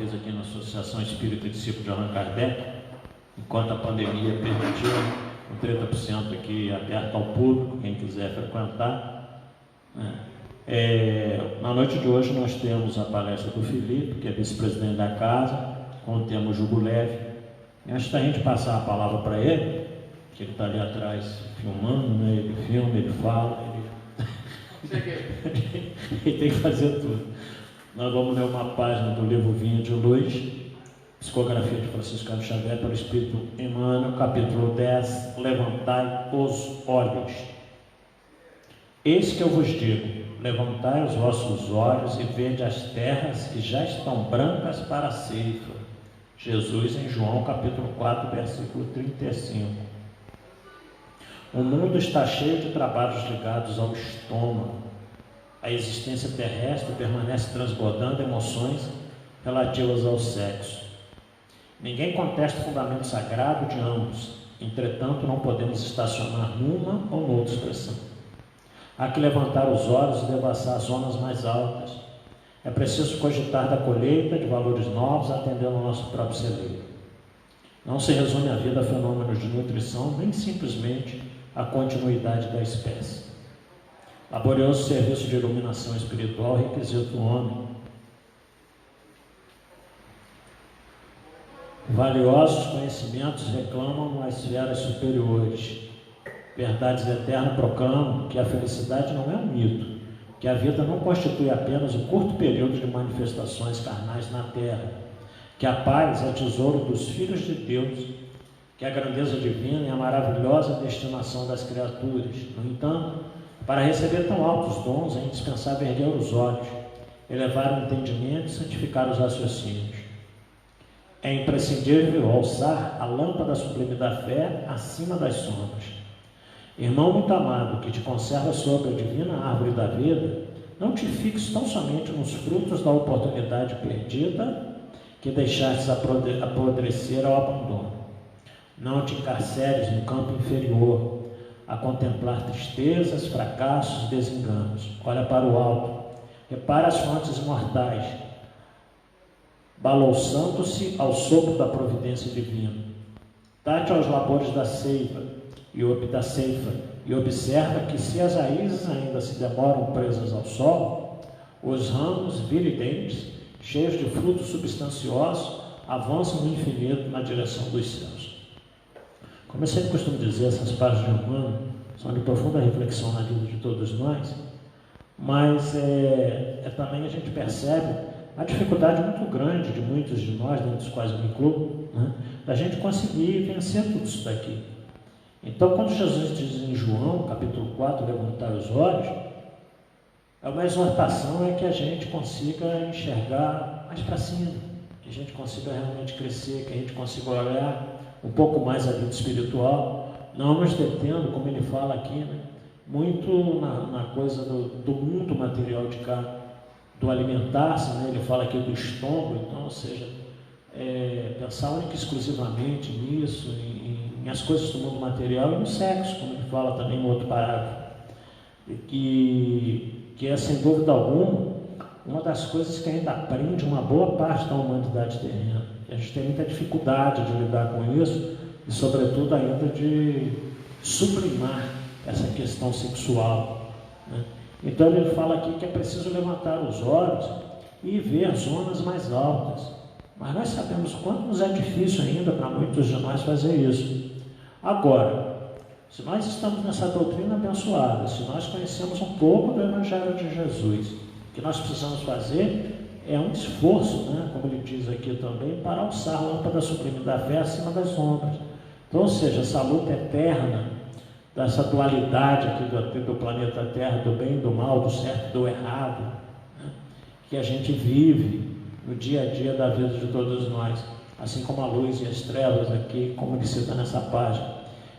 fez aqui na Associação Espírita Discípulo de Allan Kardec, enquanto a pandemia permitiu um 30% aqui aberto ao público, quem quiser frequentar. Na noite de hoje nós temos a palestra do Felipe, que é vice-presidente da casa, com o tema Jugo Leve. E antes da gente passar a palavra para ele, que ele está ali atrás filmando, né? Ele filma, ele fala, ele tem que fazer tudo. Nós vamos ler uma página do livro Vinho de Luz, Psicografia de Franciscano Xavier, pelo Espírito Emmanuel, capítulo 10, Levantai os olhos. Eis que eu vos digo, levantai os vossos olhos e vede as terras que já estão brancas para a ceifa. Jesus em João capítulo 4, versículo 35. O mundo está cheio de trabalhos ligados ao estômago. A existência terrestre permanece transbordando emoções relativas ao sexo. Ninguém contesta o fundamento sagrado de ambos, entretanto não podemos estacionar numa ou noutra expressão. Há que levantar os olhos e devassar as zonas mais altas. É preciso cogitar da colheita de valores novos, atendendo ao nosso próprio celeiro. Não se resume a vida a fenômenos de nutrição, nem simplesmente a continuidade da espécie. Laborioso serviço de iluminação espiritual requisita o homem. Valiosos conhecimentos reclamam as esferas superiores. Verdades eternas proclamam que a felicidade não é um mito, que a vida não constitui apenas um curto período de manifestações carnais na terra, que a paz é tesouro dos filhos de Deus, que a grandeza divina é a maravilhosa destinação das criaturas. No entanto, para receber tão altos dons é indispensável erguer os olhos, elevar o entendimento e santificar os raciocínios. É imprescindível alçar a lâmpada sublime da fé acima das sombras. Irmão muito amado, que te conserva sob a divina árvore da vida, não te fixes tão somente nos frutos da oportunidade perdida que deixastes apodrecer ao abandono. Não te encarceres no campo inferior, a contemplar tristezas, fracassos, desenganos. Olha para o alto, repara as fontes imortais, balouçando-se ao sopro da providência divina. Dá-te aos labores da ceifa e observa que se as raízes ainda se demoram presas ao solo, os ramos viridentes, cheios de frutos substanciosos, avançam no infinito na direção dos céus. Como eu sempre costumo dizer, essas páginas de Emmanuel são de profunda reflexão na vida de todos nós, mas também a gente percebe a dificuldade muito grande de muitos de nós, dentro dos quais eu me incluo, da gente conseguir vencer tudo isso daqui. Então, quando Jesus diz em João, capítulo 4, levantar os olhos, é uma exortação que a gente consiga enxergar mais para cima, que a gente consiga realmente crescer, que a gente consiga olhar um pouco mais a vida espiritual, não nos detendo, como ele fala aqui, muito na coisa do mundo material de cá, do alimentar-se, ele fala aqui do estômago, então, ou seja, pensar única e exclusivamente nisso, em as coisas do mundo material e no sexo, como ele fala também no outro parágrafo, que é, sem dúvida alguma, uma das coisas que ainda aprende uma boa parte da humanidade terrena. A gente tem muita dificuldade de lidar com isso e, sobretudo, ainda de sublimar essa questão sexual. Então, ele fala aqui que é preciso levantar os olhos e ver zonas mais altas. Mas nós sabemos quanto nos é difícil ainda para muitos de nós fazer isso. Agora, se nós estamos nessa doutrina abençoada, se nós conhecemos um pouco do Evangelho de Jesus, o que nós precisamos fazer é um esforço, como ele diz aqui também, para alçar a lâmpada sublime da fé acima das sombras. Então, ou seja, essa luta eterna, dessa dualidade aqui do planeta Terra, do bem e do mal, do certo e do errado, que a gente vive no dia a dia da vida de todos nós, assim como a luz e as trevas aqui, como ele cita nessa página.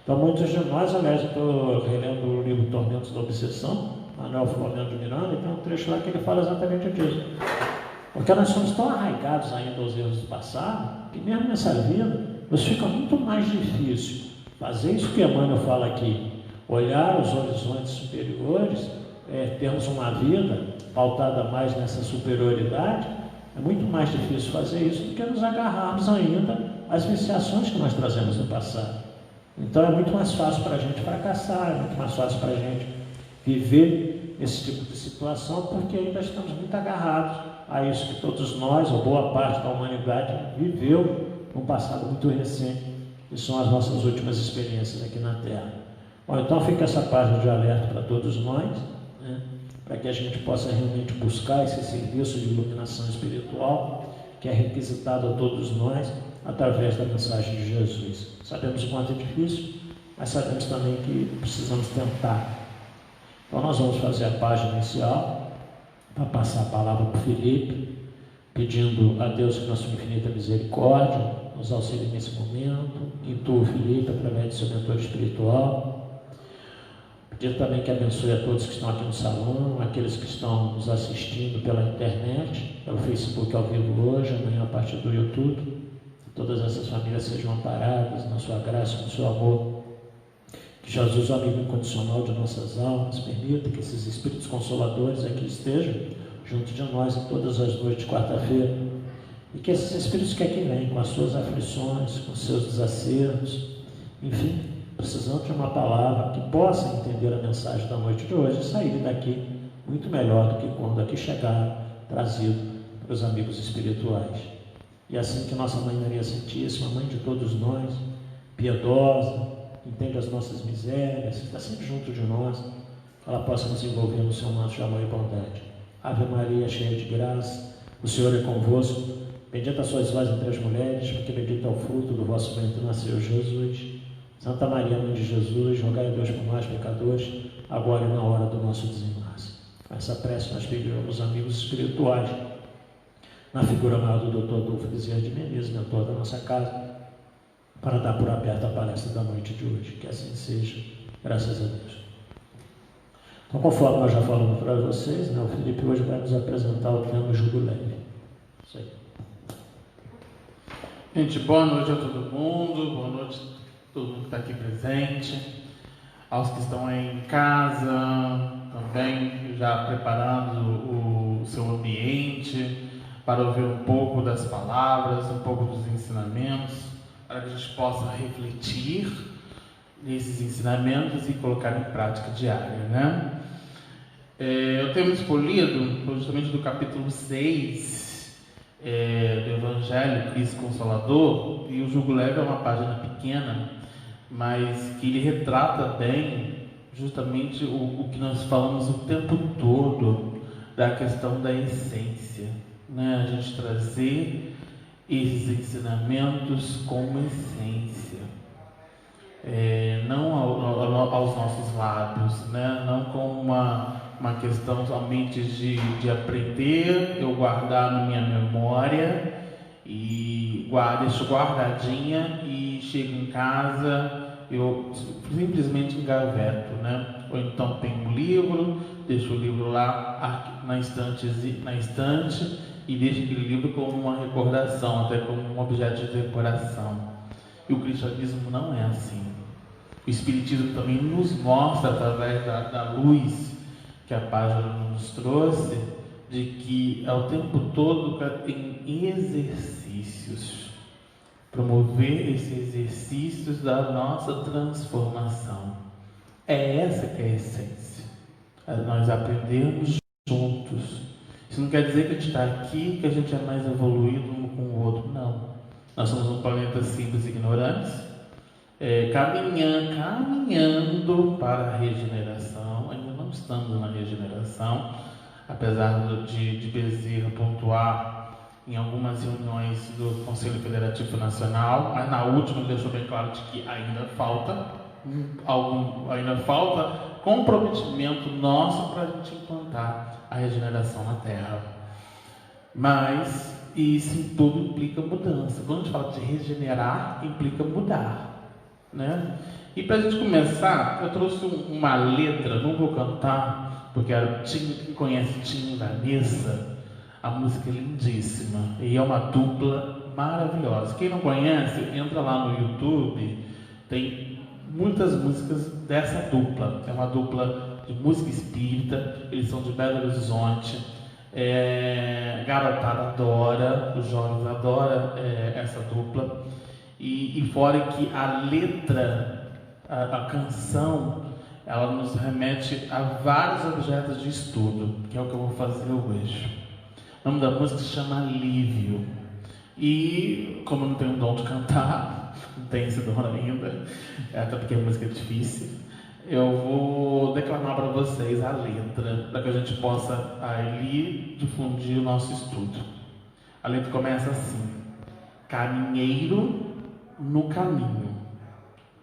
Então, muitos de nós, aliás, eu estou relendo o livro Tormentos da Obsessão, Manuel Filomeno de Miranda, e tem um trecho lá que ele fala exatamente disso. Porque nós somos tão arraigados ainda aos erros do passado, que mesmo nessa vida, nos fica muito mais difícil fazer isso que Emmanuel fala aqui, olhar os horizontes superiores, termos uma vida pautada mais nessa superioridade, É muito mais difícil fazer isso do que nos agarrarmos ainda às viciações que nós trazemos do passado. Então é muito mais fácil para a gente fracassar, é muito mais fácil para a gente viver esse tipo de situação, porque ainda estamos muito agarrados a isso que todos nós, ou boa parte da humanidade, viveu num passado muito recente, que são as nossas últimas experiências aqui na Terra. Bom, então fica essa página de alerta para todos nós, né, para que a gente possa realmente buscar esse serviço de iluminação espiritual, que é requisitado a todos nós, através da mensagem de Jesus. Sabemos o quanto é difícil, mas sabemos também que precisamos tentar. Então nós vamos fazer a página inicial, para passar a palavra para o Felipe, pedindo a Deus que na sua infinita misericórdia nos auxilie nesse momento, intua o Felipe através do seu mentor espiritual. Pedir também que abençoe a todos que estão aqui no salão, aqueles que estão nos assistindo pela internet, pelo Facebook ao vivo hoje, amanhã a partir do YouTube. Todas essas famílias sejam amparadas na sua graça, no seu amor. Que Jesus, o amigo incondicional de nossas almas, permita que esses espíritos consoladores aqui estejam junto de nós em todas as noites de quarta-feira. E que esses espíritos que aqui vêm com as suas aflições, com os seus desacertos, enfim, precisando de uma palavra que possa entender a mensagem da noite de hoje e sair daqui muito melhor do que quando aqui chegaram, trazido para os amigos espirituais. E assim que nossa Mãe Maria Santíssima, Mãe de todos nós, piedosa, entende as nossas misérias, está sempre junto de nós, ela possa nos envolver no seu manto de amor e bondade. Ave Maria, cheia de graça, o Senhor é convosco, bendita sois vós entre as mulheres, porque bendito é o fruto do vosso ventre, nasceu Jesus. Santa Maria, Mãe de Jesus, rogai a Deus por nós, pecadores, agora e na hora do nosso desenlace. Com essa prece nós pedimos amigos espirituais, na figura maior do Dr. Adolfo Bezerra de Menezes, mentor da nossa casa, para dar por aberta a palestra da noite de hoje. Que assim seja, graças a Deus. Então, conforme nós já falamos para vocês, né, o Felipe hoje vai nos apresentar o tema Jugo Leve. Isso aí. Gente, boa noite a todo mundo, boa noite a todo mundo que está aqui presente, aos que estão aí em casa, também já preparando o seu ambiente para ouvir um pouco das palavras, um pouco dos ensinamentos, para que a gente possa refletir nesses ensinamentos e colocar em prática diária, né? Eu tenho escolhido justamente do capítulo 6 do Evangelho Cristo Consolador, e o Jugo Leve é uma página pequena, mas que ele retrata bem justamente o que nós falamos o tempo todo da questão da essência, né? A gente trazer esses ensinamentos como essência, não aos nossos lábios, né? Não como uma questão somente de aprender, eu guardar na minha memória e deixo guardadinha e chego em casa, eu simplesmente engaveto, né? Ou então pego um livro, deixo o livro lá na estante e deixo aquele livro como uma recordação, até como um objeto de decoração. E o cristianismo não é assim. O Espiritismo também nos mostra, através da luz que a página nos trouxe, de que é o tempo todo em exercícios, promover esses exercícios da nossa transformação. É essa que é a essência. Nós aprendemos juntos. Isso não quer dizer que a gente está aqui, que a gente é mais evoluído um com o outro, não. Nós somos um planeta simples e ignorantes, caminhando para a regeneração. Ainda não estamos na regeneração, apesar de Bezerra pontuar em algumas reuniões do Conselho Federativo Nacional, mas na última ele deixou bem claro de que ainda falta comprometimento nosso para a gente implantar a regeneração na Terra. Mas isso tudo implica mudança. Quando a gente fala de regenerar, implica mudar, né? E para a gente começar, eu trouxe uma letra, não vou cantar, porque quem conhece Tim e Vanessa, a música é lindíssima e é uma dupla maravilhosa. Quem não conhece, entra lá no YouTube, tem muitas músicas dessa dupla. É uma dupla de música espírita, eles são de Belo Horizonte, Garotada adora, os jovens adoram essa dupla. E fora que a letra, a canção, ela nos remete a vários objetos de estudo, que é o que eu vou fazer hoje. O nome da música se chama Alívio. E como eu não tenho o dom de cantar, não tenho esse dom ainda, até porque a música é difícil, eu vou declamar para vocês a letra, para que a gente possa ali difundir o nosso estudo. A letra começa assim: caminheiro no caminho,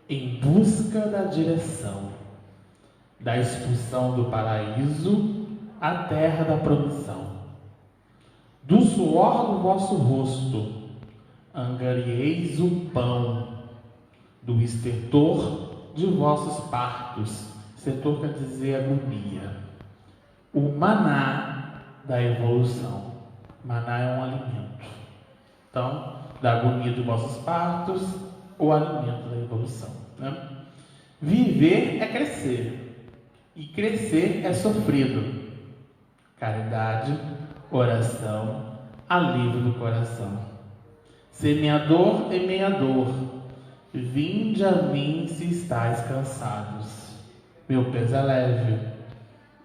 em busca da direção, da expulsão do paraíso à terra da promissão. Do suor do vosso rosto angarieis o pão, do estertor de vossos partos. Estertor quer dizer agonia. O maná da evolução. Maná é um alimento. Então, da agonia de vossos partos, o alimento da evolução, né? Viver é crescer, e crescer é sofrido. Caridade, oração, alívio do coração. Semeador e meador, vinde a mim se estáis cansados. Meu peso é leve,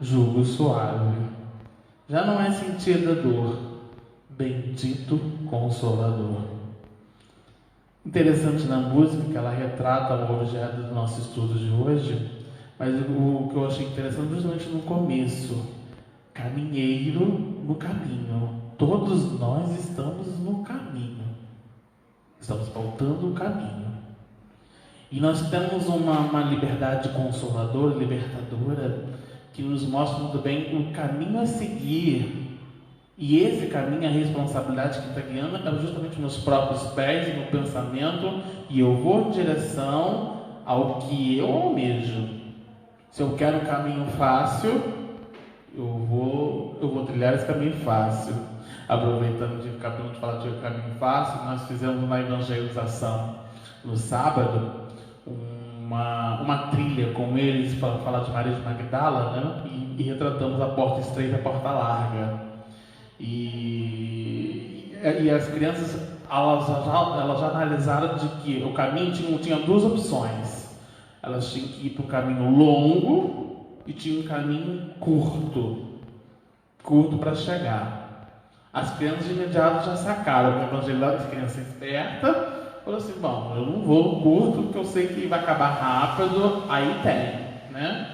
jugo suave. Já não é sentida dor, bendito Consolador. Interessante na música que ela retrata o objeto do nosso estudo de hoje, mas o que eu achei interessante justamente no começo: caminheiro no caminho. Todos nós estamos no caminho, estamos faltando o caminho, e nós temos uma liberdade consoladora, libertadora, que nos mostra muito bem o caminho a seguir. E esse caminho, a responsabilidade que está guiando é justamente meus próprios pés, meu pensamento, e eu vou em direção ao que eu almejo. Se eu quero um caminho fácil, eu vou trilhar esse caminho fácil. Aproveitando de acabamos de falar de caminho fácil, nós fizemos na evangelização no sábado uma trilha com eles para falar de Maria de Magdala, né? E retratamos a porta estreita e a porta larga. E as crianças elas já analisaram de que o caminho tinha duas opções. Elas tinham que ir para um caminho longo e tinha um caminho curto para chegar. As crianças de imediato já sacaram, porque a evangelizada de criança esperta falou assim: bom, eu não vou no curto porque eu sei que vai acabar rápido. Aí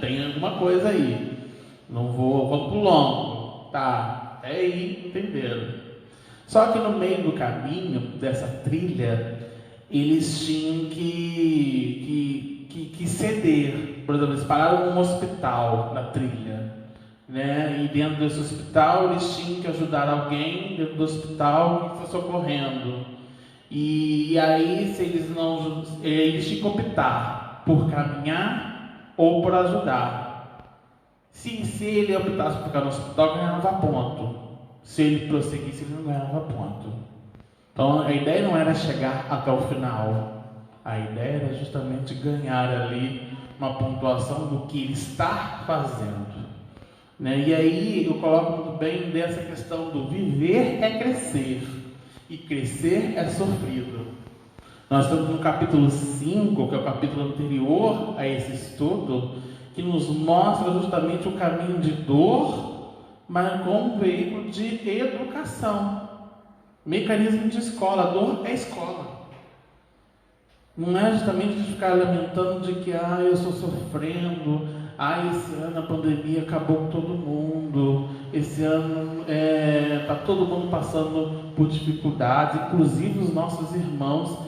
tem alguma coisa aí. Não vou pro longo, tá? Até aí entenderam. Só que no meio do caminho dessa trilha, eles tinham que ceder. Por exemplo, eles pararam num hospital na trilha, né? E dentro desse hospital eles tinham que ajudar alguém dentro do hospital que está socorrendo. E aí, se eles não, eles tinham que optar por caminhar ou por ajudar. Se ele optasse por ficar no hospital, ganhava ponto. Se ele prosseguisse, ele não ganhava ponto. Então a ideia não era chegar até o final. A ideia era justamente ganhar ali uma pontuação do que ele está fazendo, né? E aí eu coloco muito bem dessa questão do viver é crescer, e crescer é sofrido. Nós estamos no capítulo 5, que é o capítulo anterior a esse estudo, que nos mostra justamente o caminho de dor, mas como um veículo de educação. Mecanismo de escola. A dor é escola. Não é justamente de ficar lamentando de que eu estou sofrendo, esse ano a pandemia acabou com todo mundo, esse ano está todo mundo passando por dificuldades, inclusive os nossos irmãos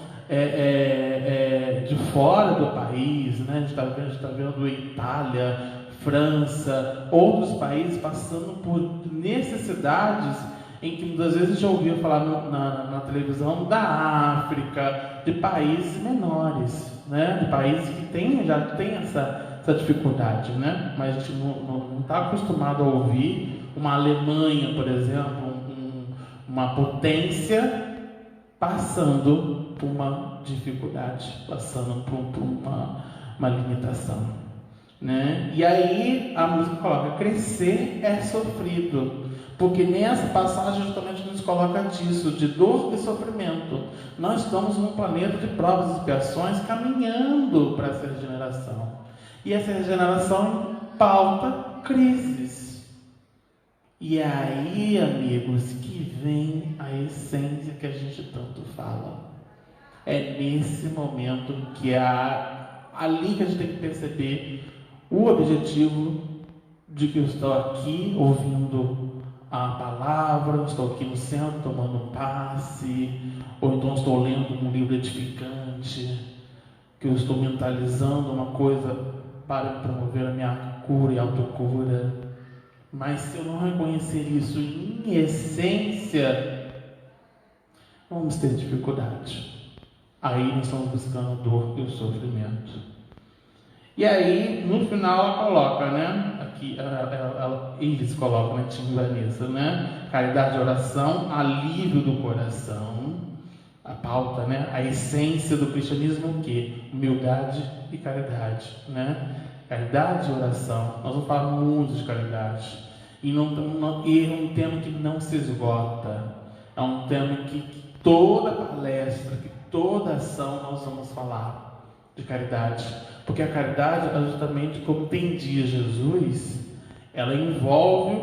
de fora do país, né? A gente está vendo Itália, França, outros países passando por necessidades em que muitas vezes já ouviu falar na televisão da África, de países menores, né? De países que já tem essa dificuldade, né? Mas a gente não está acostumado a ouvir uma Alemanha, por exemplo, uma potência passando por uma dificuldade, passando por uma limitação, né? E aí a música coloca: crescer é sofrido, Porque nessa passagem justamente nos coloca disso, de dor e sofrimento. Nós estamos num planeta de provas e expiações caminhando para essa regeneração. E essa regeneração pauta crises. E é aí, amigos, que vem a essência que a gente tanto fala. É nesse momento que ali que a gente tem que perceber o objetivo de que eu estou aqui ouvindo a palavra, estou aqui no centro tomando passe, ou então estou lendo um livro edificante, que eu estou mentalizando uma coisa para promover a minha cura e autocura. Mas se eu não reconhecer isso em essência, vamos ter dificuldade. Aí nós estamos buscando dor e o sofrimento. E aí, no final, ela coloca, né? Aqui, eles colocam, né? Tim e Vanessa, né? Caridade de oração, alívio do coração. A pauta, né? A essência do cristianismo, o quê? Humildade e caridade, né? Caridade e oração. Nós vamos falar muito de caridade. E é um tema que não se esgota. É um tema que toda palestra, que toda ação nós vamos falar de caridade. Porque a caridade, justamente como entendia Jesus, ela envolve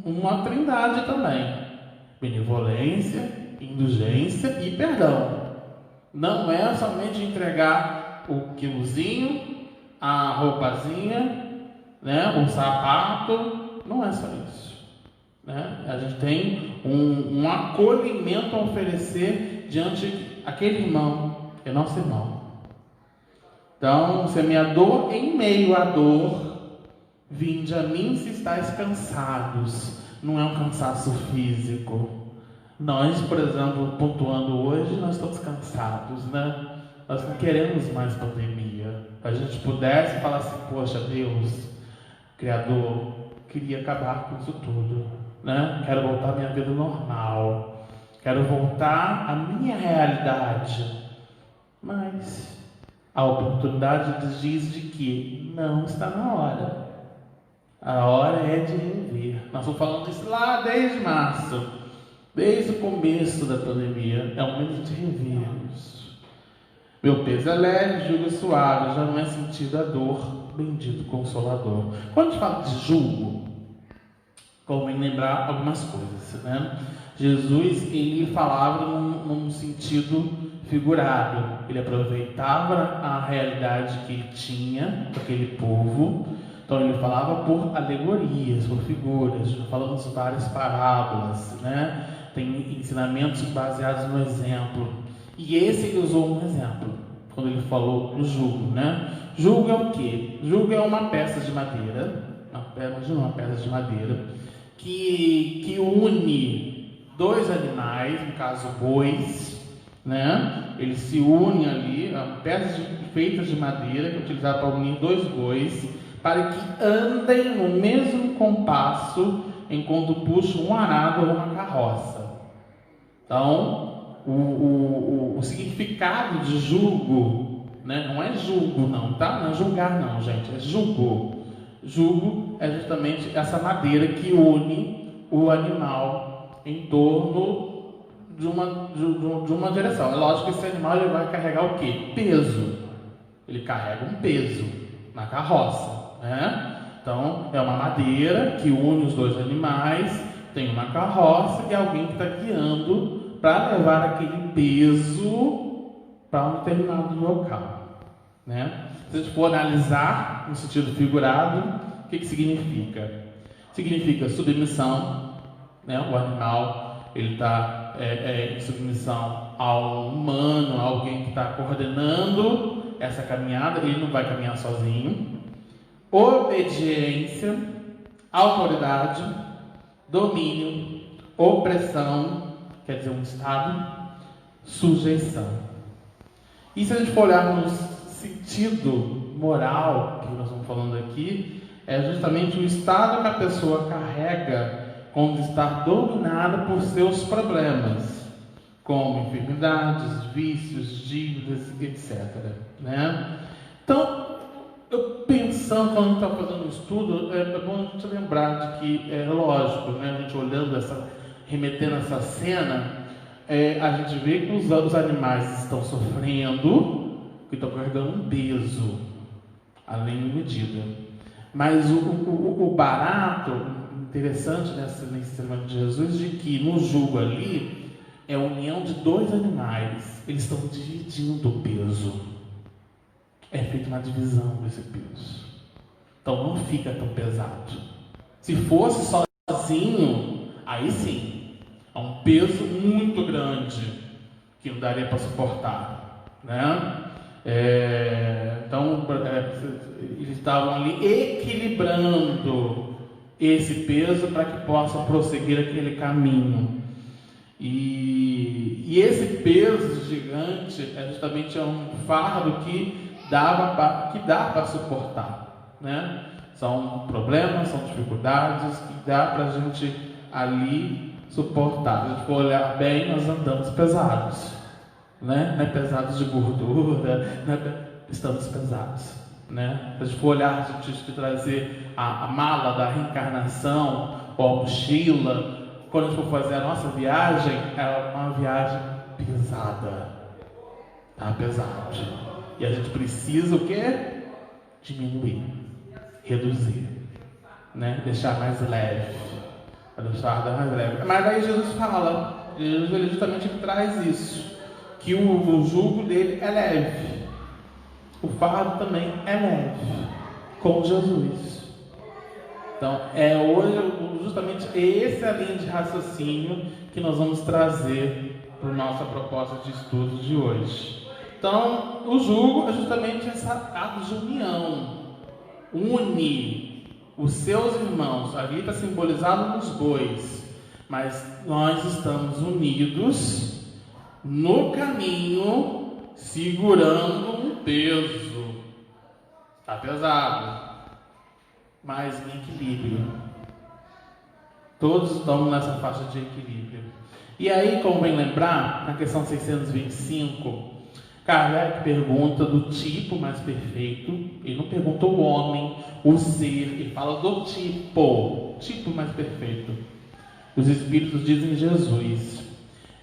uma trindade também: benevolência, indulgência e perdão. Não é somente entregar o quilozinho, a roupazinha, né, o sapato. Não é só isso, né? A gente tem um acolhimento a oferecer diante daquele irmão, que é nosso irmão. Então, semeador em meio à dor, vinde a mim se estáis cansados. Não é um cansaço físico. Nós, por exemplo, pontuando hoje, nós estamos cansados, né? Nós não queremos mais pandemia. Se a gente pudesse falar assim, poxa, Deus, Criador, queria acabar com isso tudo, né? Quero voltar à minha vida normal. Quero voltar à minha realidade. Mas a oportunidade diz de que não está na hora. A hora é de rever. Nós estamos falando disso lá desde março, desde o começo da pandemia. É o momento de revermos. Meu peso é leve, jugo é suave, já não é sentido a dor. Bendito Consolador. Quando a gente fala de jugo, convém lembrar algumas coisas, né? Jesus, ele falava num sentido figurado. Ele aproveitava a realidade que ele tinha daquele povo. Então ele falava por alegorias, por figuras. Falamos várias parábolas, né? Tem ensinamentos baseados no exemplo. E esse ele usou um exemplo quando ele falou do jugo, né? Jugo é o quê? Jugo é uma peça de madeira, imagina uma peça de madeira que une dois animais, no caso bois, né? Eles se unem ali, peças feitas de madeira que é utilizada para unir dois bois, para que andem no mesmo compasso enquanto puxam um arado ou uma carroça. Então, o significado de jugo, né? Não é julgo não, tá? Não é julgar não, gente, é jugo. Jugo é justamente essa madeira que une o animal em torno de uma direção. É lógico que esse animal ele vai carregar o quê? Peso. Ele carrega um peso na carroça, né? Então, é uma madeira que une os dois animais, tem uma carroça e alguém que está guiando para levar aquele peso para um determinado local, né? Se a gente for analisar no sentido figurado, o que significa? Significa submissão, né? O animal ele está em submissão ao humano, a alguém que está coordenando essa caminhada, ele não vai caminhar sozinho. Obediência, autoridade, domínio, opressão, quer dizer um estado, sujeição. E se a gente for olhar no sentido moral que nós estamos falando aqui, é justamente o estado que a pessoa carrega quando está dominada por seus problemas, como enfermidades, vícios, dívidas, etc. Né? Então, eu pensando, quando a gente está fazendo o estudo, é bom a gente lembrar de que é lógico, né? A gente olhando remetendo essa cena, a gente vê que os animais estão sofrendo, que estão carregando um peso, além de medida. Mas o barato, interessante nesse ensinamento de Jesus, de que no jugo ali, é a união de dois animais, eles estão dividindo o peso. É feita uma divisão desse peso. Então não fica tão pesado. Se fosse sozinho, aí sim, é um peso muito grande que não daria para suportar, né? Então eles estavam ali equilibrando esse peso para que possam prosseguir aquele caminho. E esse peso gigante é justamente um fardo que dá para suportar, né? São problemas, são dificuldades que dá para a gente ali suportar. Se a gente for olhar bem, nós andamos pesados, né? Não é pesados de gordura, estamos pesados, né? Se a gente for olhar, a gente trazer a mala da reencarnação ou a mochila, quando a gente for fazer a nossa viagem, é uma viagem pesada, tá pesado. E a gente precisa o quê? Diminuir, reduzir, né? Deixar mais leve, deixar mais leve. Mas aí Jesus fala, ele justamente traz isso, que o jugo dele é leve, o fardo também é leve, com Jesus. Então, hoje justamente essa linha de raciocínio que nós vamos trazer para a nossa proposta de estudo de hoje. Então, o jugo é justamente esse ato de união. Une os seus irmãos. Ali está simbolizado nos bois. Mas nós estamos unidos no caminho, segurando um peso. Está pesado, mas em equilíbrio. Todos estão nessa faixa de equilíbrio. E aí, como bem lembrar, na questão 625, Kardec pergunta do tipo mais perfeito. Ele não pergunta o homem, o ser, ele fala do tipo mais perfeito. Os espíritos dizem Jesus.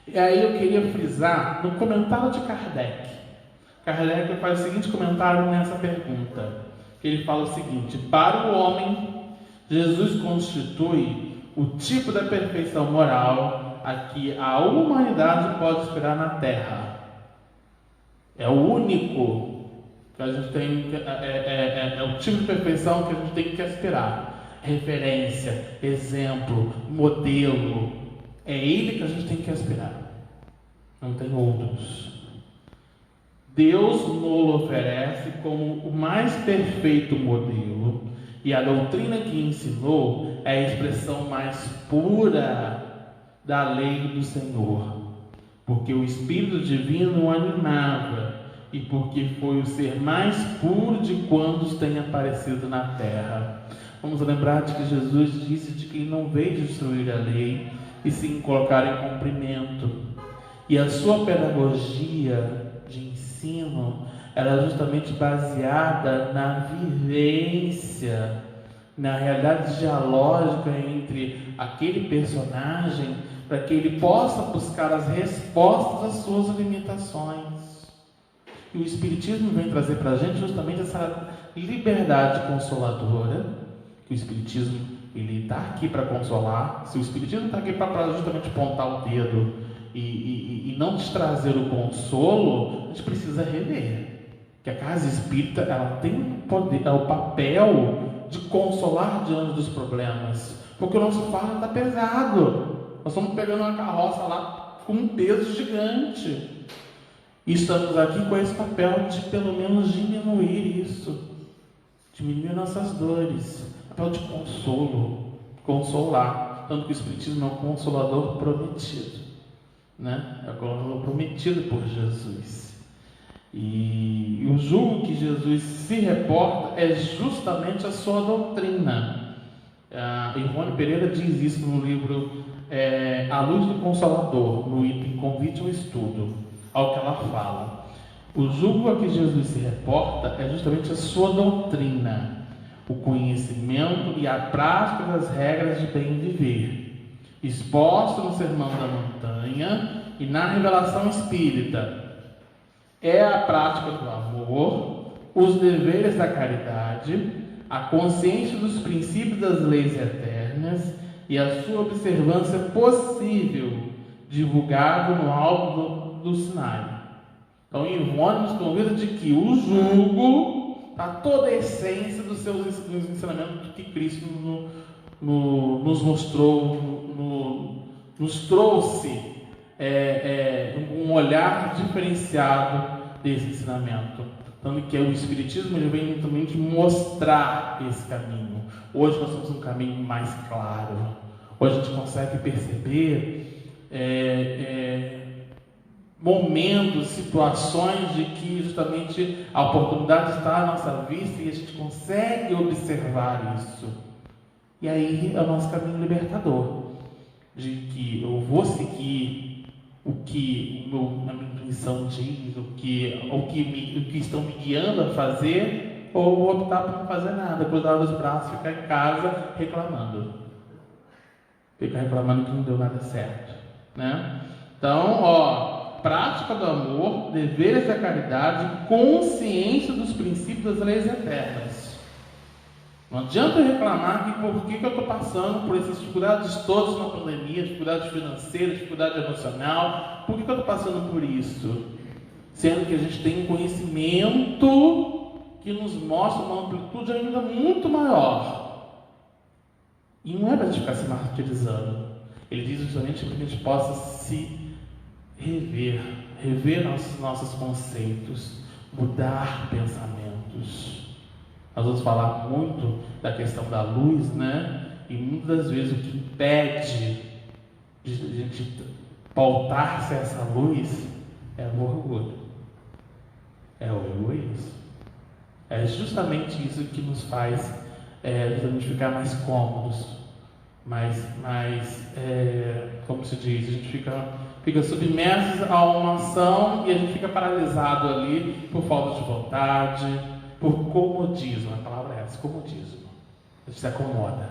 E aí eu queria frisar no comentário de Kardec. Kardec faz o seguinte comentário nessa pergunta. Ele fala o seguinte: para o homem, Jesus constitui o tipo da perfeição moral a que a humanidade pode esperar na Terra. É o único que a gente tem, é o tipo de perfeição que a gente tem que aspirar. Referência, exemplo, modelo. É ele que a gente tem que aspirar. Não tem outros. Deus nos oferece como o mais perfeito modelo, e a doutrina que ensinou é a expressão mais pura da lei do Senhor. Porque o Espírito Divino o animava, e porque foi o ser mais puro de quantos tem aparecido na terra. Vamos lembrar de que Jesus disse de que ele não veio destruir a lei, e sim colocar em cumprimento. E a sua pedagogia de ensino era justamente baseada na vivência, na realidade dialógica entre aquele personagem, para que ele possa buscar as respostas às suas limitações. E o Espiritismo vem trazer para a gente justamente essa liberdade consoladora, que o Espiritismo ele está aqui para consolar. Se o Espiritismo está aqui para justamente apontar o dedo e não te trazer o consolo, a gente precisa rever que a casa espírita ela tem o papel de consolar diante dos problemas, porque o nosso fardo está pesado. Nós estamos pegando uma carroça lá com um peso gigante. E estamos aqui com esse papel de pelo menos diminuir isso. Diminuir nossas dores. Papel de consolo. Consolar. Tanto que o Espiritismo é um consolador prometido. Né? É um consolador prometido por Jesus. E o jugo que Jesus se reporta é justamente a sua doutrina. A Ivone Pereira diz isso no livro A Luz do Consolador, no item Convite ao Estudo, ao que ela fala. O jugo a que Jesus se reporta é justamente a sua doutrina, o conhecimento e a prática das regras de bem viver, exposto no Sermão da Montanha e na revelação espírita. É a prática do amor, os deveres da caridade, a consciência dos princípios das leis eternas e a sua observância possível, divulgado no alto do Sinai. Então, Ivone nos convida de que o jugo está toda a essência dos seus ensinamentos que Cristo nos mostrou, nos trouxe um olhar diferenciado desse ensinamento. Tanto que o Espiritismo ele vem também de mostrar esse caminho. Hoje nós temos um caminho mais claro. Hoje a gente consegue perceber momentos, situações de que justamente a oportunidade está à nossa vista e a gente consegue observar isso. E aí é o nosso caminho libertador, de que eu vou seguir o que a minha intuição diz, o que estão me guiando a fazer, ou vou optar por não fazer nada, cruzar os braços, ficar em casa reclamando. Ficar reclamando que não deu nada certo, né? Então, prática do amor, deveres da caridade, consciência dos princípios das leis eternas. Não adianta eu reclamar que por que eu estou passando por essas dificuldades todas na pandemia, dificuldade financeira, dificuldade emocional, por que eu estou passando por isso? Sendo que a gente tem um conhecimento que nos mostra uma amplitude ainda muito maior. E não é para a gente ficar se martirizando. Ele diz justamente para que a gente possa se rever nossos conceitos, mudar pensamentos. Nós vamos falar muito da questão da luz, né? E muitas das vezes o que impede de a gente pautar-se a essa luz é o orgulho, é o egoísmo. É justamente isso que nos faz justamente ficar mais cômodos, como se diz, a gente fica submerso a uma ação e a gente fica paralisado ali por falta de vontade, por comodismo. A palavra é essa, comodismo. A gente se acomoda.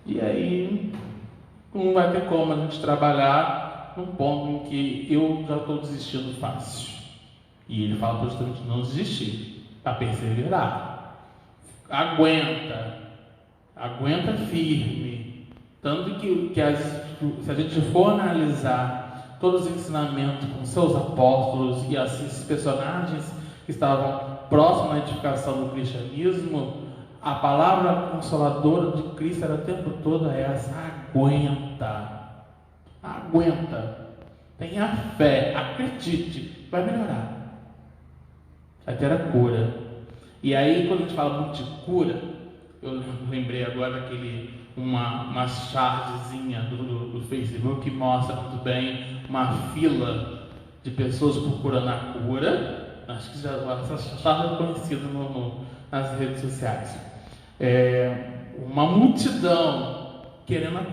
E aí não vai ter como a gente trabalhar num ponto em que eu já estou desistindo fácil. E ele fala justamente não desistir, para perseverar. Aguenta firme. Tanto que se a gente for analisar todos os ensinamentos com seus apóstolos e esses personagens que estavam próximos à edificação do cristianismo, a palavra consoladora de Cristo era o tempo todo essa: aguenta, tenha fé, acredite, vai melhorar, vai ter a cura. E aí, quando a gente fala muito de cura, eu lembrei agora uma chargezinha do Facebook que mostra muito bem uma fila de pessoas procurando a cura. Acho que essa charge é conhecida nas redes sociais. Uma multidão querendo a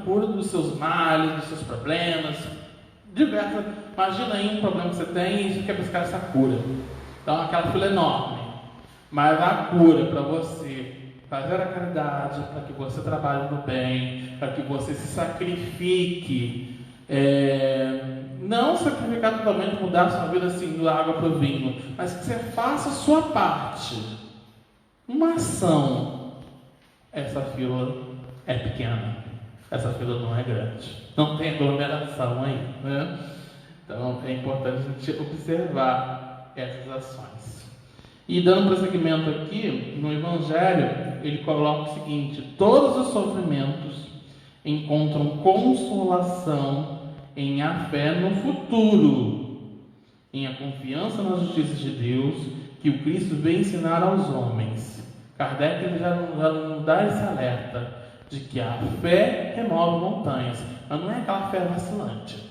cura dos seus males, dos seus problemas, diversas. Imagina aí um problema que você tem e você quer buscar essa cura. Então, aquela fila enorme. Mas a cura para você fazer a caridade, para que você trabalhe no bem, para que você se sacrifique. Não sacrificar totalmente, mudar a sua vida assim, da água para o vinho, mas que você faça a sua parte. Uma ação. Essa fila é pequena. Essa fila não é grande. Não tem aglomeração aí, né? Então é importante a gente observar essas ações. E dando prosseguimento aqui, no Evangelho, ele coloca o seguinte: todos os sofrimentos encontram consolação em a fé no futuro, em a confiança na justiça de Deus, que o Cristo veio ensinar aos homens. Kardec já nos dá esse alerta de que a fé remove montanhas, mas não é aquela fé vacilante,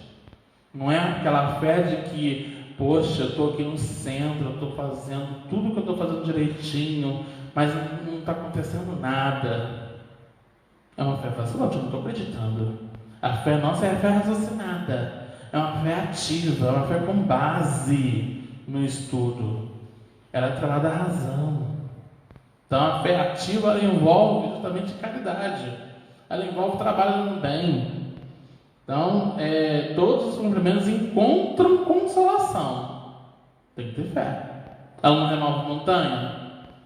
não é aquela fé de que, poxa, eu estou aqui no centro, eu estou fazendo tudo que eu estou fazendo direitinho, mas não está acontecendo nada. É uma fé vacilante, eu não estou acreditando. A fé nossa é a fé raciocinada. é uma fé ativa, é uma fé com base no estudo. Ela é atrelada à razão. Então a fé ativa, ela envolve justamente caridade. Ela envolve trabalho no bem. Então, todos os cumprimentos encontram consolação. Tem que ter fé. Ela não remove montanha?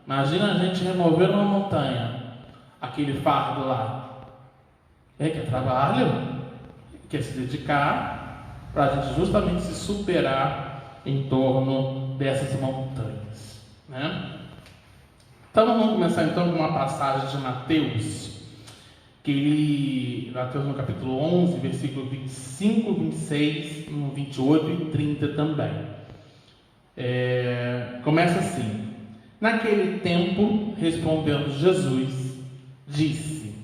Imagina a gente remover uma montanha, aquele fardo lá. Que é trabalho, quer se dedicar para a gente justamente se superar em torno dessas montanhas, né? Então vamos começar então com uma passagem de Mateus, Mateus no capítulo 11, versículo 25, 26, 28 e 30 também. Começa assim: naquele tempo, respondendo Jesus, disse: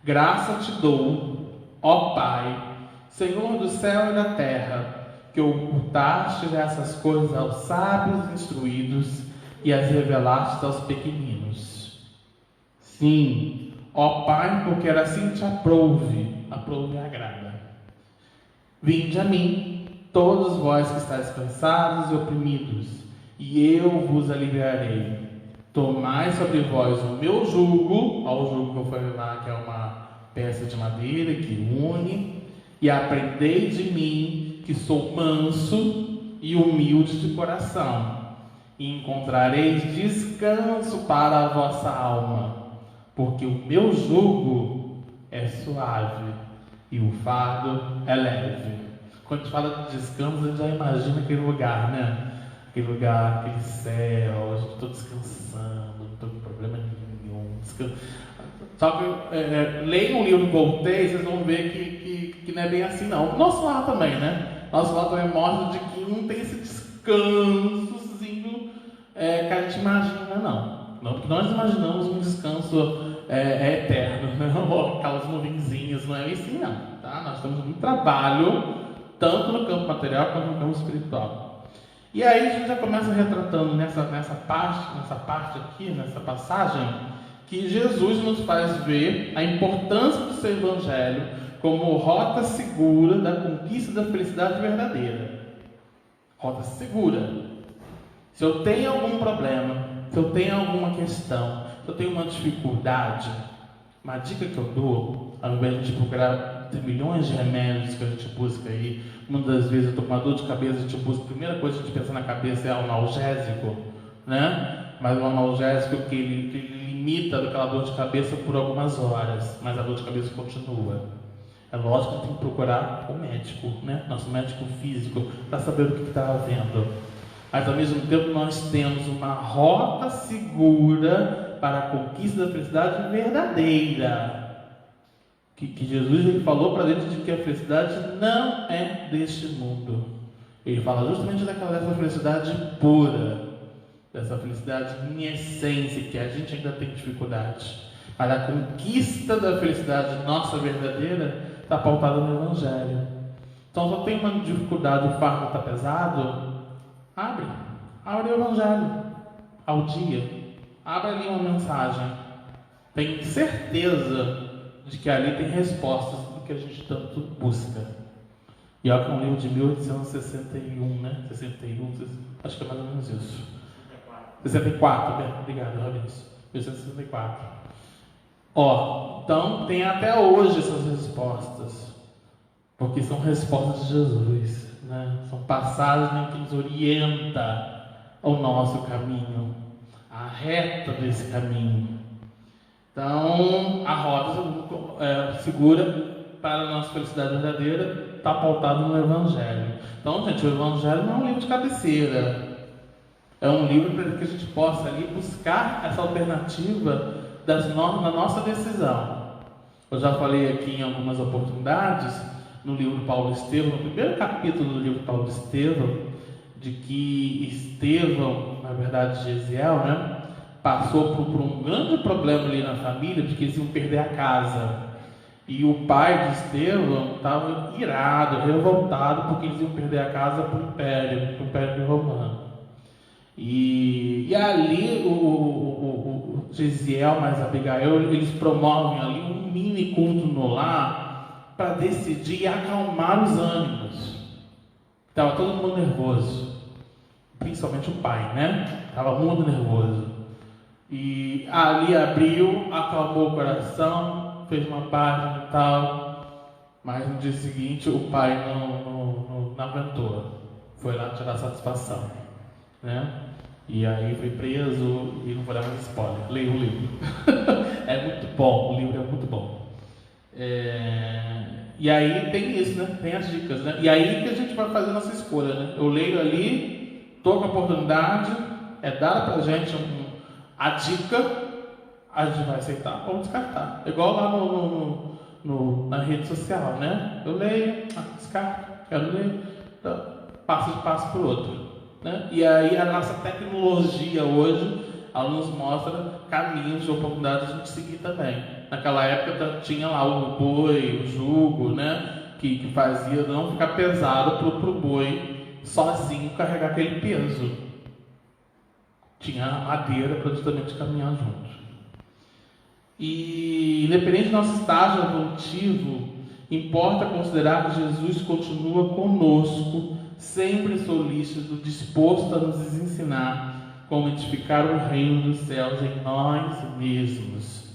graça te dou, ó Pai, Senhor do céu e da terra, que ocultaste essas coisas aos sábios instruídos e as revelaste aos pequeninos. Sim, ó Pai, porque assim te aprouve e agrada. Vinde a mim, todos vós que estáis cansados e oprimidos, e eu vos aliviarei. Tomai sobre vós o meu jugo, ao jugo que eu falei lá, que é uma peça de madeira que une, e aprendei de mim, que sou manso e humilde de coração, e encontrareis descanso para a vossa alma, porque o meu jugo é suave e o fardo é leve. Quando a gente fala de descanso, a gente já imagina aquele lugar, né? Aquele lugar, aquele céu, a gente está descansando, não estou com problema nenhum. Só que leiam o livro Voltaire, vocês vão ver que não é bem assim, não. Nosso lar também, né? Nosso lar também mostra de que não tem esse descansozinho que a gente imagina, não. Não, porque nós imaginamos um descanso eterno, né? Ou aquelas nuvenzinhas, não é assim, não. Tá? Nós temos muito trabalho, tanto no campo material quanto no campo espiritual. E aí a gente já começa retratando nessa parte aqui, nessa passagem, que Jesus nos faz ver a importância do seu evangelho como rota segura da conquista da felicidade verdadeira. Rota segura. Se eu tenho algum problema, se eu tenho alguma questão, se eu tenho uma dificuldade, uma dica que eu dou, ao invés de a gente procurar, tem milhões de remédios que a gente busca aí. Muitas vezes eu estou com uma dor de cabeça, a gente busca, a primeira coisa que a gente pensa na cabeça é o analgésico, né? Mas o analgésico que ele limita aquela dor de cabeça por algumas horas, mas a dor de cabeça continua. É lógico que tem que procurar o médico, né? Nosso médico físico, para saber o que está havendo. Mas ao mesmo tempo nós temos uma rota segura para a conquista da felicidade verdadeira. Que Jesus ele falou para a gente de que a felicidade não é deste mundo. Ele fala justamente dessa felicidade pura, dessa felicidade em essência, que a gente ainda tem dificuldade. Mas a conquista da felicidade nossa verdadeira está pautada no Evangelho. Então, só tem uma dificuldade, o fardo está pesado, abre o Evangelho ao dia, abre ali uma mensagem, tem certeza de que ali tem respostas do que a gente tanto busca. E olha que é um livro de 1861, né? 61, acho que é mais ou menos isso. 64, obrigado, Robinson. 1864. Então tem até hoje essas respostas, porque são respostas de Jesus, né? São passagens que nos orienta ao nosso caminho, a reta desse caminho. Então, a rota segura para a nossa felicidade verdadeira está pautada no Evangelho. Então, gente, o Evangelho não é um livro de cabeceira. É um livro para que a gente possa ali buscar essa alternativa na nossa decisão. Eu já falei aqui em algumas oportunidades, no livro Paulo Estevão, no primeiro capítulo do livro Paulo Estevão, de que Estevão, na verdade Gesiel, né, passou por um grande problema ali na família, porque eles iam perder a casa. E o pai de Estevão estava irado, revoltado, porque eles iam perder a casa para o Império Romano. E ali o Gesiel mais Abigail, eles promovem ali um mini culto no lar para decidir e acalmar os ânimos. Estava todo mundo nervoso, principalmente o pai, né? Estava muito nervoso. E ali abriu, acalmou o coração, fez uma página e tal. Mas no dia seguinte o pai não aguentou. Foi lá tirar satisfação, né? E aí foi preso e não vou dar mais spoiler. Leia o livro. É muito bom, o livro é muito bom. E aí tem isso, né? Tem as dicas, né? E aí que a gente vai fazer a nossa escolha, né? Eu leio ali, estou com a oportunidade, é dada pra gente a dica, a gente vai aceitar ou descartar. Igual lá na rede social, né? Eu leio, descarto, quero ler, então, passo para o outro, né? E aí a nossa tecnologia hoje, ela nos mostra caminhos de oportunidades de a gente seguir também. Naquela época tinha lá o boi, o jugo, né? Que fazia não ficar pesado para o boi sozinho carregar aquele peso. Tinha madeira para justamente caminhar junto. E independente do nosso estágio evolutivo, importa considerar que Jesus continua conosco, sempre solícito, disposto a nos ensinar como edificar o reino dos céus em nós mesmos.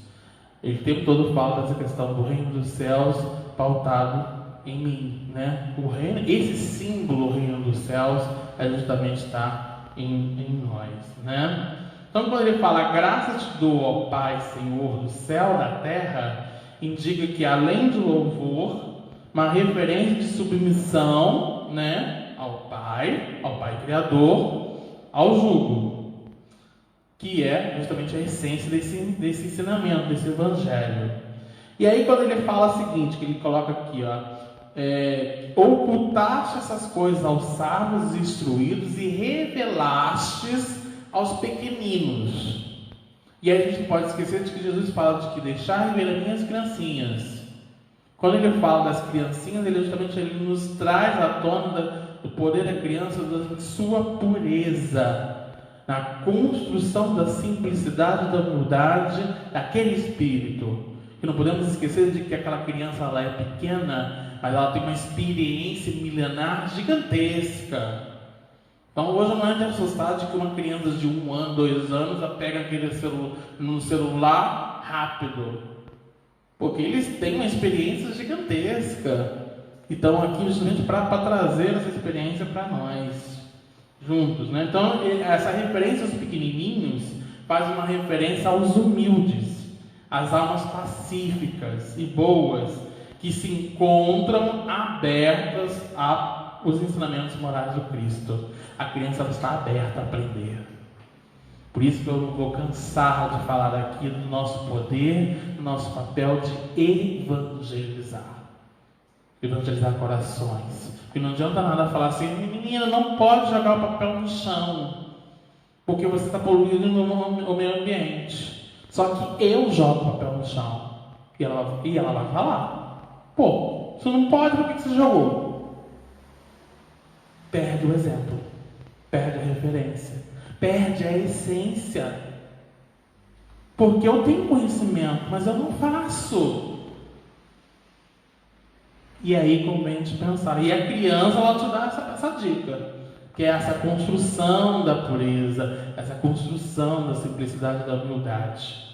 Ele o tempo todo fala dessa questão do reino dos céus pautado em mim, né? O reino, esse símbolo, o reino dos céus, é justamente estar em nós, né? Então, quando ele fala graças te dou, ó Pai, Senhor do céu e da terra, indica que além de louvor, uma referência de submissão, né, ao Pai Criador, ao jugo, que é justamente a essência desse ensinamento, desse evangelho. E aí quando ele fala o seguinte, que ele coloca aqui, ocultaste essas coisas aos sábios e instruídos e revelastes aos pequeninos. E aí a gente pode esquecer de que Jesus fala de que deixar ver as minhas criancinhas. Quando ele fala das criancinhas, ele nos traz à tona do poder da criança, da sua pureza, na construção da simplicidade, da humildade, daquele espírito. Que não podemos esquecer de que aquela criança ela é pequena, mas ela tem uma experiência milenar gigantesca. Então hoje não é de assustar de que uma criança de 1 ano, 2 anos, ela pega aquele celular rápido. Porque eles têm uma experiência gigantesca. Então aqui justamente para trazer essa experiência para nós, juntos, né? Então essa referência aos pequenininhos faz uma referência aos humildes, às almas pacíficas e boas, que se encontram abertas aos ensinamentos morais do Cristo. A criança está aberta a aprender. Por isso que eu não vou cansar de falar aqui do nosso poder, do nosso papel de evangelizar corações. Porque não adianta nada falar assim, menina, não pode jogar o papel no chão, porque você está poluindo o meio ambiente. Só que eu jogo o papel no chão e ela vai falar, pô, você não pode, por que você jogou? Perde o exemplo, perde a referência, perde a essência. Porque eu tenho conhecimento, mas eu não faço. E aí convém a gente pensar. E a criança, ela te dá essa dica, que é essa construção da pureza, essa construção da simplicidade, da humildade.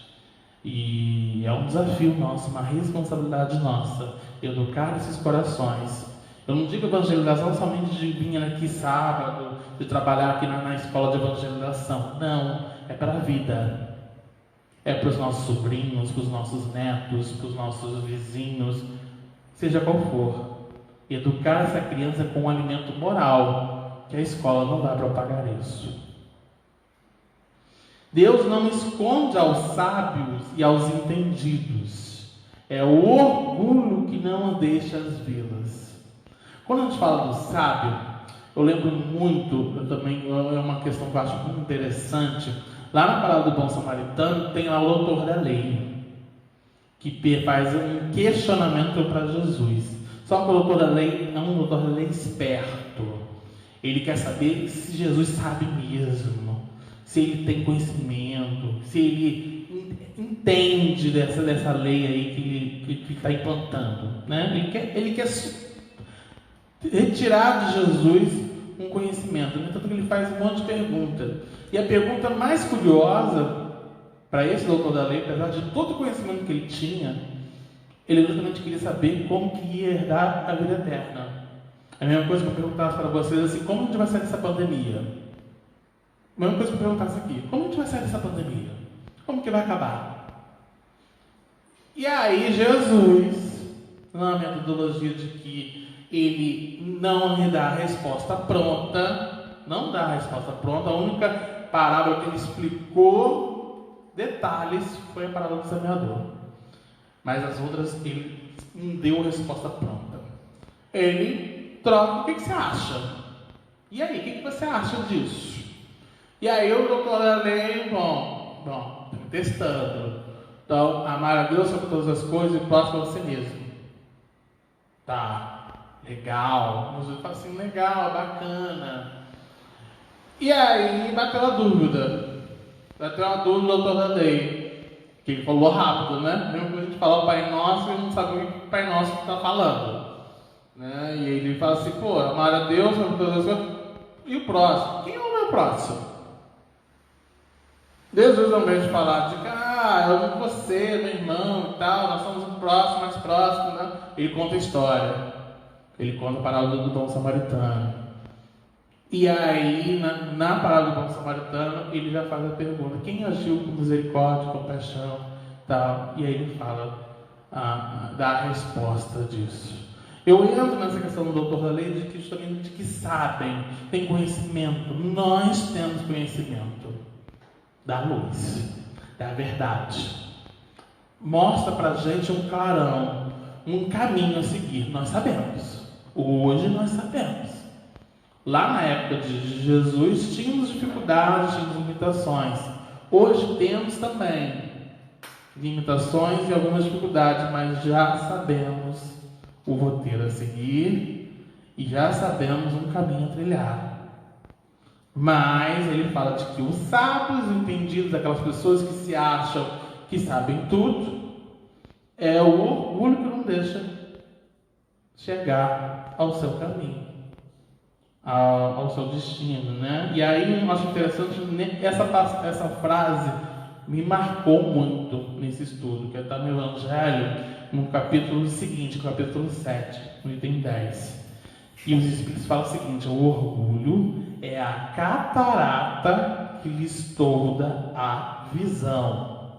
E é um desafio nosso, uma responsabilidade nossa, educar esses corações. Eu não digo evangelização somente de vir aqui sábado, de trabalhar aqui na escola de evangelização. Não, é para a vida. É para os nossos sobrinhos, para os nossos netos, para os nossos vizinhos, seja qual for. Educar essa criança com um alimento moral, que a escola não vai propagar isso. Deus não esconde aos sábios e aos entendidos. É o orgulho que não deixa as vê-las. Quando a gente fala do sábio, eu lembro muito, é uma questão que eu acho muito interessante. Lá na parábola do bom samaritano tem lá o doutor da lei, que faz um questionamento para Jesus. Só que o doutor da lei é um doutor da lei esperto. Ele quer saber se Jesus sabe mesmo, se ele tem conhecimento, se ele entende dessa lei aí que está implantando, né? Ele quer retirar de Jesus um conhecimento. No entanto, ele faz um monte de perguntas. E a pergunta mais curiosa para esse doutor da lei, apesar de todo o conhecimento que ele tinha, ele justamente queria saber como que ia herdar a vida eterna. A mesma coisa que eu perguntasse para vocês assim, como a gente vai sair dessa pandemia? A mesma coisa que eu perguntasse aqui, como a gente vai sair dessa pandemia? Como que vai acabar? E aí Jesus, na metodologia de que ele não lhe dá a resposta pronta, não dá a resposta pronta, a única parábola que ele explicou detalhes foi a parábola do semeador. Mas as outras ele não deu a resposta pronta. Ele troca, o que você acha? E aí, o que você acha disso? E aí o doutor da lei, bom, testando. Então, amar a Deus sobre todas as coisas e próximo a você mesmo. Tá, legal. Mas eu falo assim, legal, bacana. E aí bateu a dúvida. Bateu a dúvida do doutor da lei. Que ele falou rápido, né? Mesmo que a gente fala o Pai Nosso, ele não sabe o que o Pai Nosso está falando. Né? E ele fala assim, pô, amar a Deus sobre todas as coisas. E o próximo? Quem é o meu próximo? Jesus, ao invés de falar de eu amo você, meu irmão e tal, nós somos o próximo, mais próximo, né? Ele conta a história. Ele conta a parábola do bom samaritano. E aí, na parábola do bom samaritano, ele já faz a pergunta: quem agiu com misericórdia, compaixão, tal? E aí ele fala, dá a resposta disso. Eu entro nessa questão do doutor da lei de que justamente de que sabem, tem conhecimento. Nós temos conhecimento da luz, da verdade. Mostra pra gente um clarão, um caminho a seguir. Nós sabemos. Hoje nós sabemos. Lá na época de Jesus tínhamos dificuldades, tínhamos limitações. Hoje temos também limitações e algumas dificuldades, mas já sabemos o roteiro a seguir e já sabemos um caminho a trilhar. Mas ele fala de que os sábios, entendidos, aquelas pessoas que se acham que sabem tudo, é o orgulho que não deixa chegar ao seu caminho, ao seu destino, né? E aí eu acho interessante, essa frase me marcou muito nesse estudo, que está no Evangelho, no capítulo seguinte, capítulo 7, no item 10. E os Espíritos falam o seguinte: o orgulho é a catarata que lhes torda a visão.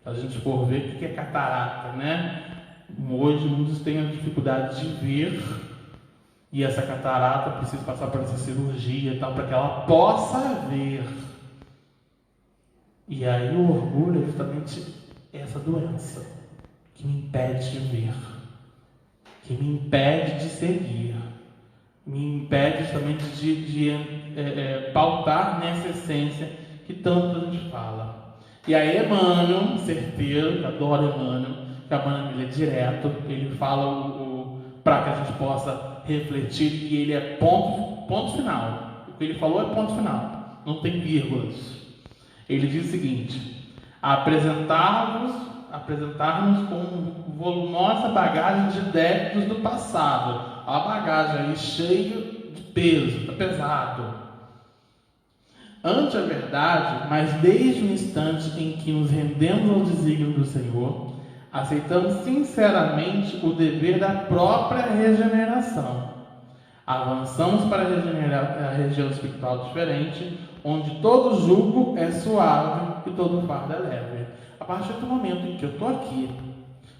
Se a gente for ver o que é catarata, né? Hoje muitos têm a dificuldade de ver, e essa catarata precisa passar por essa cirurgia e tal, para que ela possa ver. E aí o orgulho é justamente essa doença que me impede de ver, que me impede de seguir, me impede justamente de pautar nessa essência que tanto a gente fala. E aí Emmanuel, certeiro, adoro Emmanuel, que Emmanuel ele é direto, ele fala para que a gente possa refletir, e ele é ponto final. O que ele falou é ponto final, não tem vírgulas. Ele diz o seguinte: apresentar-nos com volumosa bagagem de débitos do passado. A bagagem aí cheia de peso, está pesado. Ante a verdade, mas desde o instante em que nos rendemos ao desígnio do Senhor, aceitamos sinceramente o dever da própria regeneração. Avançamos para a região espiritual diferente, onde todo jugo é suave e todo fardo é leve. A partir do momento em que eu estou aqui,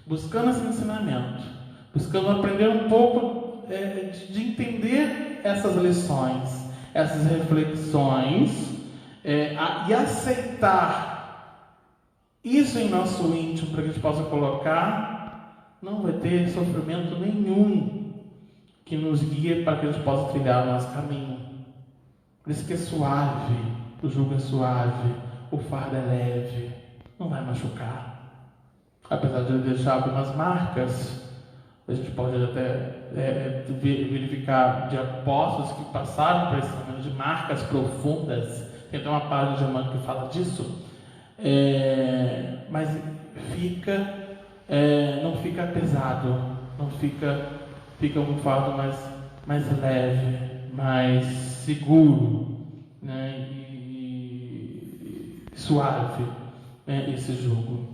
buscando esse ensinamento, buscando aprender um pouco de entender essas lições, essas reflexões, e aceitar isso em nosso íntimo para que a gente possa colocar, não vai ter sofrimento nenhum que nos guie para que a gente possa trilhar o nosso caminho. Por isso que é suave, o jugo é suave, o fardo é leve, não vai machucar. Apesar de deixar algumas marcas, a gente pode até verificar de apóstolos que passaram por esse momento de marcas profundas. Tem até uma página de Emmanuel que fala disso. Mas não fica pesado, não fica um fardo mais leve, mais seguro, né? E suave, né? Esse jugo.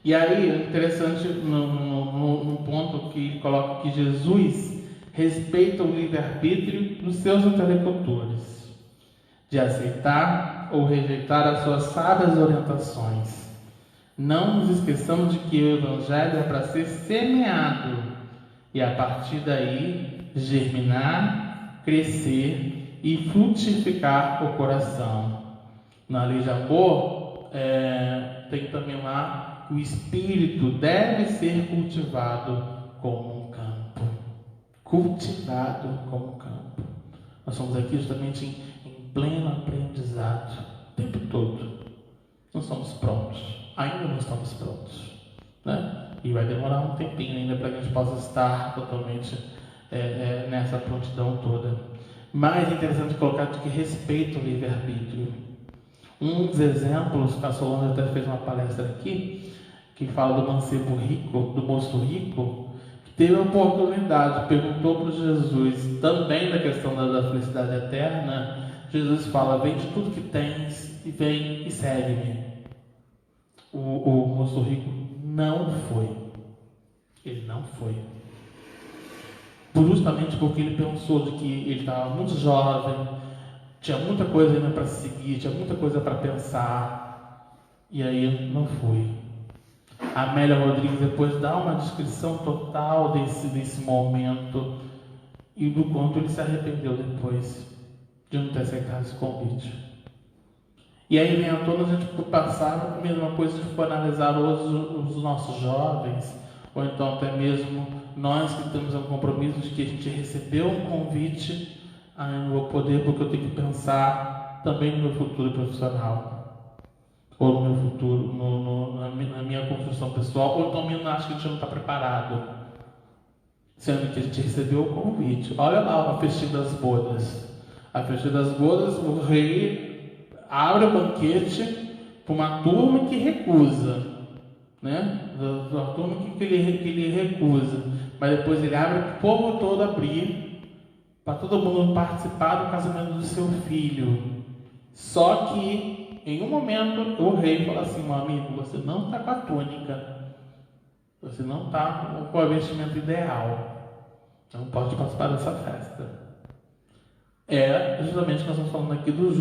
E aí, é interessante no ponto que ele coloca que Jesus respeita o livre-arbítrio dos seus interlocutores, de aceitar ou rejeitar as suas sábias orientações. Não nos esqueçamos de que o Evangelho é para ser semeado e a partir daí germinar, crescer e frutificar o coração. Na lei de amor, tem também lá que o espírito deve ser cultivado como um campo. Cultivado como um campo. Nós estamos aqui justamente em pleno aprendizado, o tempo todo. Não estamos prontos, ainda não estamos prontos, né? E vai demorar um tempinho ainda para que a gente possa estar totalmente nessa prontidão toda. Mais interessante colocar de que respeita o livre-arbítrio. Um dos exemplos, a Solange até fez uma palestra aqui, que fala do mancebo rico, do moço rico, que teve a oportunidade, perguntou para Jesus, também da questão da felicidade eterna. Jesus fala: vende tudo que tens e vem e segue-me. O moço rico não foi. Ele não foi. Justamente porque ele pensou de que ele estava muito jovem, tinha muita coisa ainda para seguir, tinha muita coisa para pensar, e aí não foi. A Amélia Rodrigues depois dá uma descrição total desse momento e do quanto ele se arrependeu depois de não ter aceitado esse convite. E aí vem à tona a gente passar a mesma coisa se for analisar hoje os nossos jovens, ou então até mesmo nós que temos um compromisso de que a gente recebeu um convite, não vou poder porque eu tenho que pensar também no meu futuro profissional, ou no meu futuro, na minha construção pessoal, ou então mesmo acho que a gente não está preparado, sendo que a gente recebeu o convite. Olha lá a festa das bodas. A festa das bodas, o rei abre o banquete para uma turma que recusa, né? Uma turma que ele recusa, mas depois ele abre para o povo todo abrir, para todo mundo participar do casamento do seu filho. Só que em um momento o rei fala assim: meu amigo, você não está com a túnica, você não está com o vestimento ideal, não pode participar dessa festa. É justamente o que nós estamos falando aqui do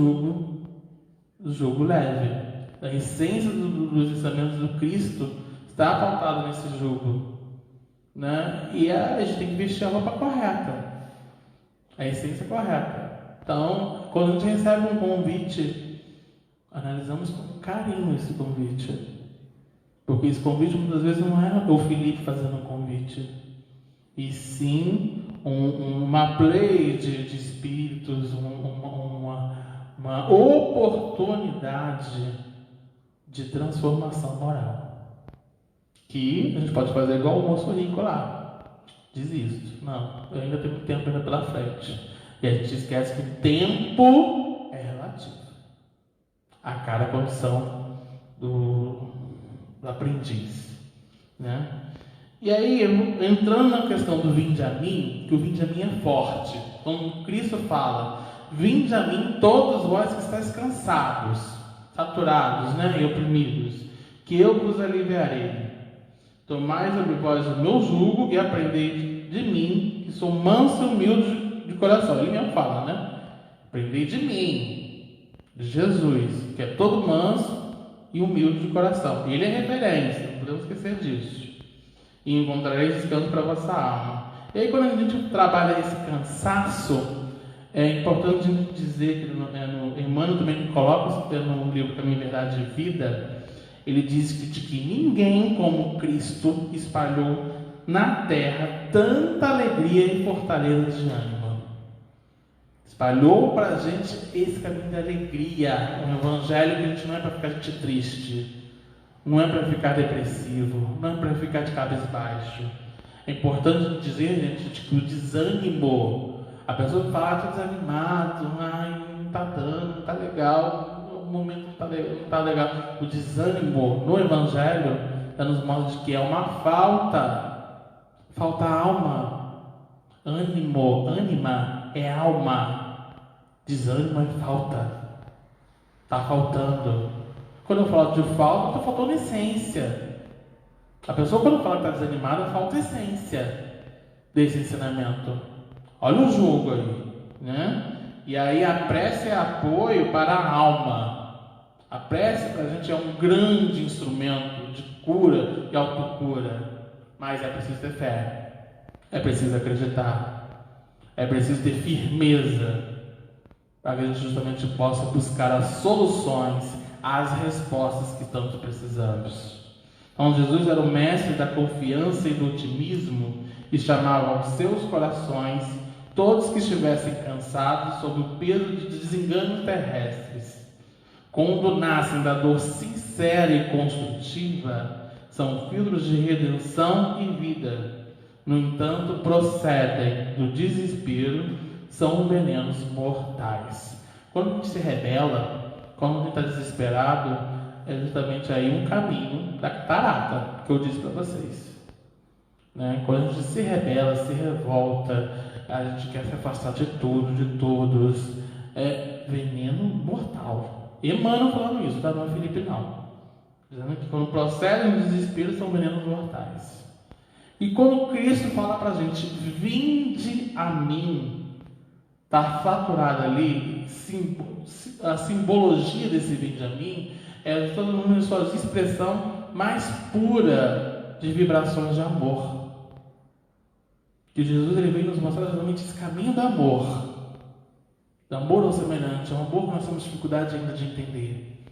jugo leve. A essência dos ensinamentos do Cristo está pautada nesse jugo, né? E a gente tem que vestir a roupa correta, a essência correta. Então, quando a gente recebe um convite, analisamos com carinho esse convite, porque esse convite muitas vezes não é o Felipe fazendo um convite, e sim uma play de espíritos, uma oportunidade de transformação moral, que a gente pode fazer igual o moço rico lá: desisto, não, eu ainda tenho tempo ainda pela frente. E a gente esquece que o tempo é relativo a cada condição do aprendiz, né? E aí, entrando na questão do vinde a mim, que o vinde a mim é forte. Quando Cristo fala: vinde a mim todos vós que estáis cansados, saturados, né, e oprimidos, que eu vos aliviarei. Tomai sobre vós o meu jugo e aprendei de mim, que sou manso e humilde de coração. Ele mesmo fala, né? Aprendei de mim, de Jesus, que é todo manso e humilde de coração. Ele é referência, não podemos esquecer disso. E encontrareis descanso para a vossa alma. E aí, quando a gente trabalha esse cansaço, é importante a gente dizer que Emmanuel também coloca no livro Caminho, Verdade e Vida. Ele diz de que ninguém como Cristo espalhou na terra tanta alegria e fortaleza de ânimo. Espalhou para a gente esse caminho de alegria, um evangelho que a gente não é para ficar triste, não é para ficar depressivo, não é para ficar de cabisbaixo. É importante dizer, gente, que o desânimo, a pessoa que fala: estou desanimado, não está dando, não está legal, o momento não está legal. O desânimo no Evangelho nos mostra que é uma falta alma, Ânimo, ânima é alma. Desânimo é falta. Está faltando. Quando eu falo de falta, está faltando essência. A pessoa, quando fala que está desanimada, falta essência desse ensinamento. Olha o jogo aí, né? E aí a prece é apoio para a alma. A prece para a gente é um grande instrumento de cura e autocura. Mas é preciso ter fé. É preciso acreditar. É preciso ter firmeza para que a gente justamente possa buscar as soluções, as respostas que tanto precisamos. Então Jesus era o mestre da confiança e do otimismo e chamava aos seus corações todos que estivessem cansados sob o peso de desenganos terrestres. Quando nascem da dor sincera e construtiva, são filtros de redenção e vida. No entanto, procedem do desespero, são venenos mortais. Quando a gente se rebela, quando a gente está desesperado, é justamente aí um caminho da catarata, que eu disse para vocês. Né? Quando a gente se rebela, se revolta, a gente quer se afastar de tudo, de todos, é veneno mortal. Emmanuel falando isso, tá? Não é Felipe não. Dizendo que quando procedem do desespero, são venenos mortais. E quando Cristo fala para a gente, vinde a mim, está faturado ali, a simbologia desse vinde a mim é todo mundo em sua expressão mais pura de vibrações de amor. Que Jesus ele veio nos mostrar exatamente esse caminho do amor ao semelhante, é um amor que nós temos dificuldade ainda de entender.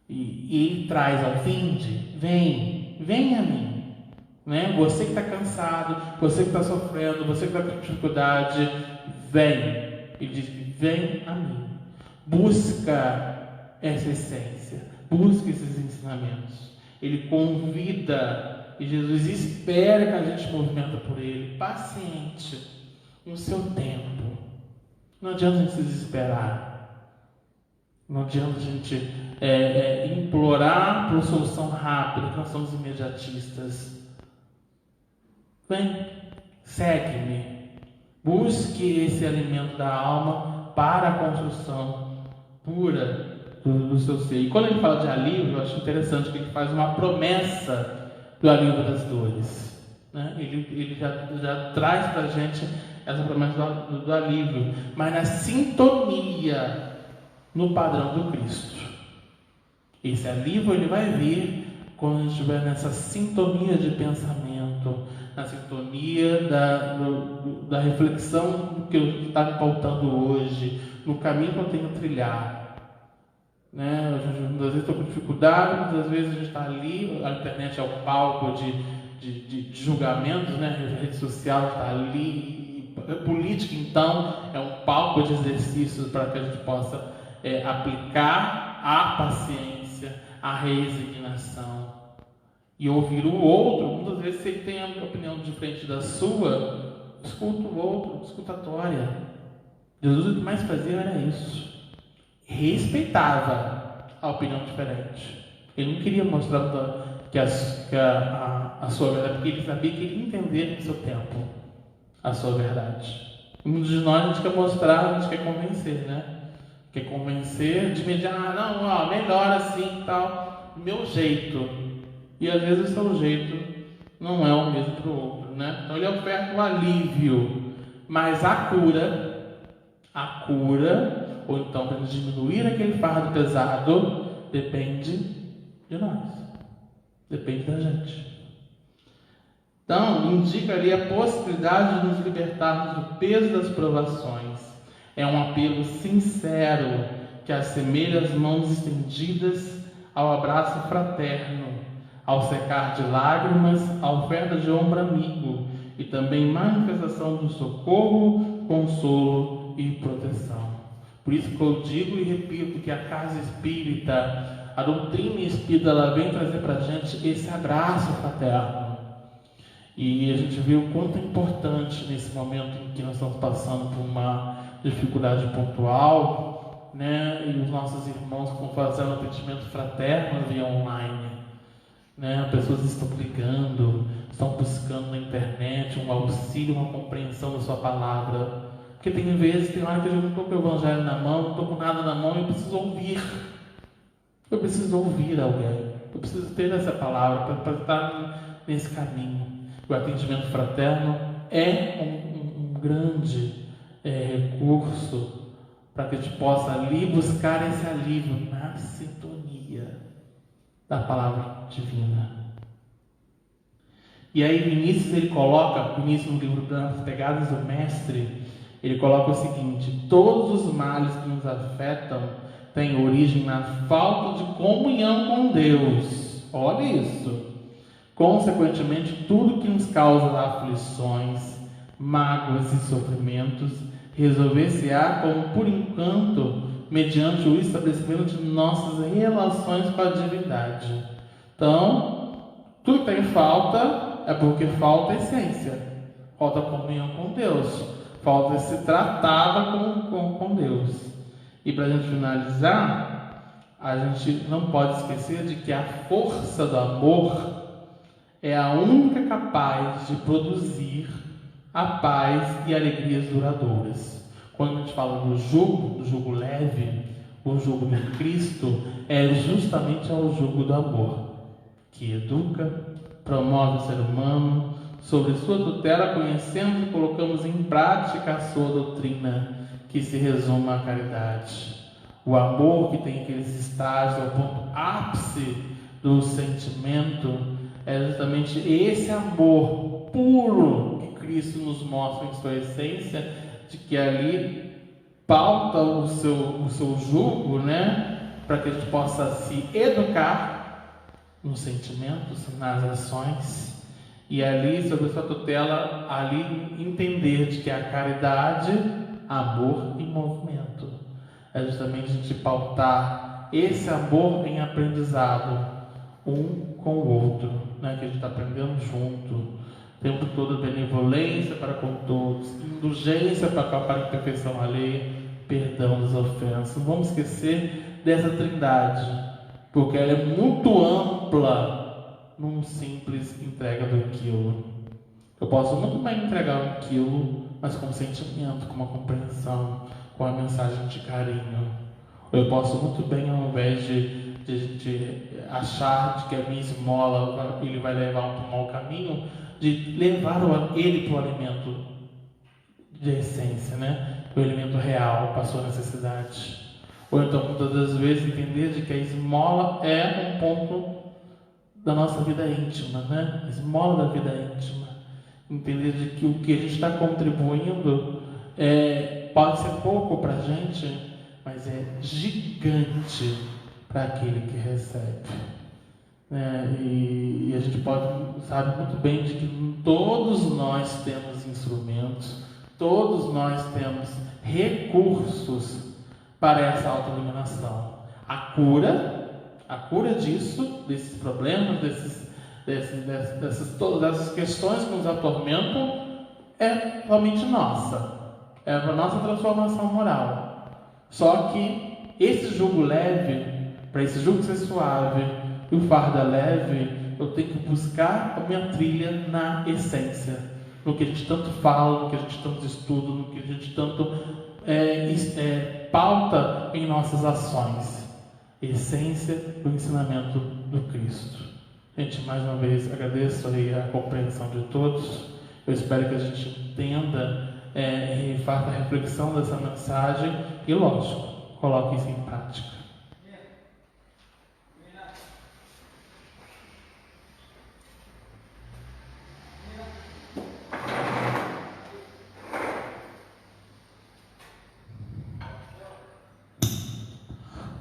E ele traz ao vinde, vem a mim. Né? Você que está cansado, você que está sofrendo, você que está com dificuldade, vem. Ele diz, vem a mim. Busca essa essência, busca esses ensinamentos. Ele convida, e Jesus espera que a gente movimenta por ele, paciente, no seu tempo. Não adianta a gente se desesperar. Não adianta a gente implorar por solução rápida, que nós somos imediatistas. Vem, segue-me. Busque esse alimento da alma para a construção pura do seu ser. E quando ele fala de alívio, eu acho interessante que ele faz uma promessa do alívio das dores. Né? Ele já traz para a gente essa promessa do alívio, mas na sintonia, no padrão do Cristo. Esse alívio ele vai vir quando a gente estiver nessa sintonia de pensamento, na sintonia da reflexão do que está me faltando hoje, no caminho que eu tenho que trilhar. Né? Muitas vezes estou com dificuldade, muitas vezes a gente está ali, a internet é o palco de julgamentos, né? A rede social está ali, política então é um palco de exercícios para que a gente possa aplicar a paciência, a resignação e ouvir o outro. Muitas vezes, se ele tem a opinião diferente da sua, escuta o outro, escutatória. Jesus o que mais fazia era isso. Respeitava a opinião diferente. Ele não queria mostrar que a sua verdade, porque ele sabia que ele ia entender no seu tempo a sua verdade. E muitos de nós a gente quer mostrar, a gente quer convencer, né? Quer convencer de imediato, melhor assim e tal, meu jeito. E às vezes o seu jeito não é o mesmo para o outro, né? Então ele oferta o alívio, mas a cura, ou então para diminuir aquele fardo pesado, depende de nós, depende da gente. Então, indica ali a possibilidade de nos libertarmos do peso das provações. É um apelo sincero que assemelha as mãos estendidas ao abraço fraterno, ao secar de lágrimas, a oferta de ombro amigo e também manifestação do socorro, consolo e proteção. Por isso que eu digo e repito que a casa espírita, a doutrina espírita, ela vem trazer para a gente esse abraço fraterno. E a gente vê o quanto é importante nesse momento em que nós estamos passando por uma dificuldade pontual, né? E os nossos irmãos estão fazendo atendimento fraterno via online, né? Pessoas estão ligando, estão buscando na internet um auxílio, uma compreensão da sua palavra. Porque tem vezes, tem hora que eu não estou com o evangelho na mão, não estou com nada na mão, eu preciso ouvir. Eu preciso ouvir alguém. Eu preciso ter essa palavra para estar nesse caminho. O atendimento fraterno é um grande recurso para que a gente possa ali buscar esse alívio na sintonia da palavra divina. E aí Vinícius ele coloca, Vinícius no livro das Pegadas do Mestre, ele coloca o seguinte: todos os males que nos afetam têm origem na falta de comunhão com Deus. Olha isso. Consequentemente, tudo que nos causa aflições, mágoas e sofrimentos resolver-se-á como por enquanto mediante o estabelecimento de nossas relações com a divindade. Então, tudo que está em falta é porque falta essência, falta comunhão com Deus, falta ser tratada com Deus. E para a gente finalizar, a gente não pode esquecer de que a força do amor é a única capaz de produzir a paz e alegrias duradouras. Quando a gente fala do jugo leve, o jugo de Cristo é justamente ao jugo do amor, que educa, promove o ser humano, sobre sua tutela conhecemos e colocamos em prática a sua doutrina, que se resume à caridade. O amor que tem aqueles estágios, é o ponto ápice do sentimento, é justamente esse amor puro que Cristo nos mostra em sua essência, de que ali pauta o seu jugo, para que a gente possa se educar nos sentimentos, nas ações, e ali, sob sua tutela, ali entender de que a caridade, amor e movimento. É justamente a gente pautar esse amor em aprendizado, um com o outro, que a gente está aprendendo junto, o tempo todo benevolência para com todos, indulgência para a imperfeição alheia, perdão das ofensas. Não vamos esquecer dessa trindade, porque ela é muito ampla num simples entrega do quilo. Eu posso muito bem entregar 1 quilo, mas com sentimento, com uma compreensão, com a mensagem de carinho. Eu posso muito bem, ao invés de achar de que a minha esmola ele vai levar para um mau caminho, de levar ele para o alimento de essência, o alimento real para a sua necessidade. Ou então, muitas das vezes, entender de que a esmola é um ponto da nossa vida íntima, a esmola da vida íntima. Entender de que o que a gente está contribuindo pode ser pouco para a gente, mas é gigante para aquele que recebe. E a gente sabe muito bem de que todos nós temos instrumentos, todos nós temos recursos para essa autoiluminação. A cura desses problemas, todas essas questões que nos atormentam, é somente nossa. É a nossa transformação moral. Só que esse jugo leve, para esse jugo ser suave e o fardo leve, eu tenho que buscar a minha trilha na essência, no que a gente tanto fala, no que a gente tanto estuda, no que a gente tanto pauta em nossas ações. Essência do ensinamento do Cristo. Gente, mais uma vez agradeço aí a compreensão de todos. Eu espero que a gente entenda e faça a reflexão dessa mensagem e, lógico, coloque isso em prática.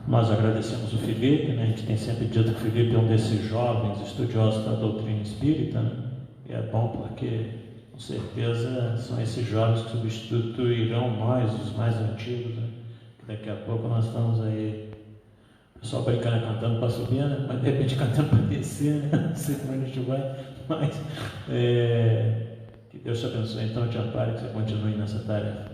Nós agradecemos o Felipe, a gente tem sempre dito que o Felipe é um desses jovens estudiosos da doutrina espírita, e é bom porque, com certeza, são esses jovens que substituirão nós, os mais antigos, que daqui a pouco nós estamos aí, o pessoal brincando, cantando para subir, mas de repente cantando para descer, não sei como a gente vai, mas que Deus te abençoe, então te ampare, que você continue nessa tarefa.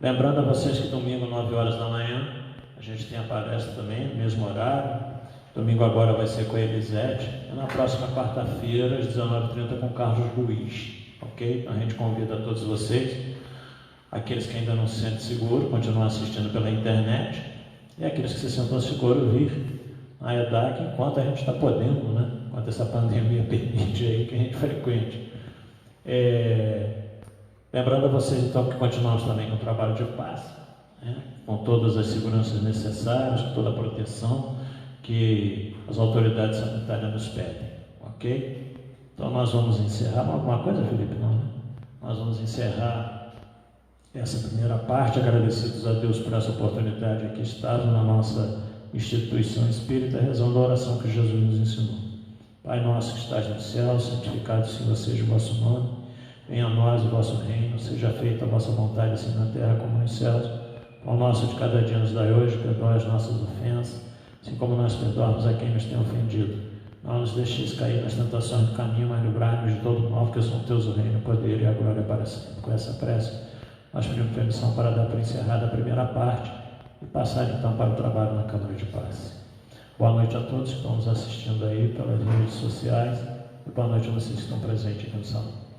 Lembrando a vocês que domingo, 9 horas da manhã, a gente tem a palestra também, no mesmo horário, Domingo agora vai ser com a Elisete. E na próxima quarta-feira, às 19h30, com o Carlos Luiz. Ok? Então a gente convida a todos vocês, aqueles que ainda não se sentem seguros, continuar assistindo pela internet, e aqueles que se sentem seguros, vir na EDAC enquanto a gente está podendo, né? Enquanto essa pandemia permite aí que a gente frequente. Lembrando a vocês então que continuamos também com o trabalho de paz, né? Com todas as seguranças necessárias, com toda a proteção que as autoridades sanitárias nos pedem, ok? Então nós vamos encerrar. Alguma coisa, Felipe? Não, né? Nós vamos encerrar essa primeira parte, agradecidos a Deus por essa oportunidade aqui estar na nossa instituição espírita, rezando a oração que Jesus nos ensinou. Pai nosso que estás no céu, santificado seja o vosso nome, venha a nós o vosso reino, seja feita a vossa vontade, assim na terra como nos céus. Pão nosso de cada dia nos dai hoje, perdoai as nossas ofensas, assim como nós perdoamos a quem nos tem ofendido. Não nos deixeis cair nas tentações do caminho, mas livrai-nos de todo mal, porque são teus o reino, o poder e a glória para sempre. Com essa prece, nós pedimos permissão para dar por encerrada a primeira parte e passar então para o trabalho na Câmara de Paz. Boa noite a todos que estão nos assistindo aí pelas redes sociais e boa noite a vocês que estão presentes aqui no salão.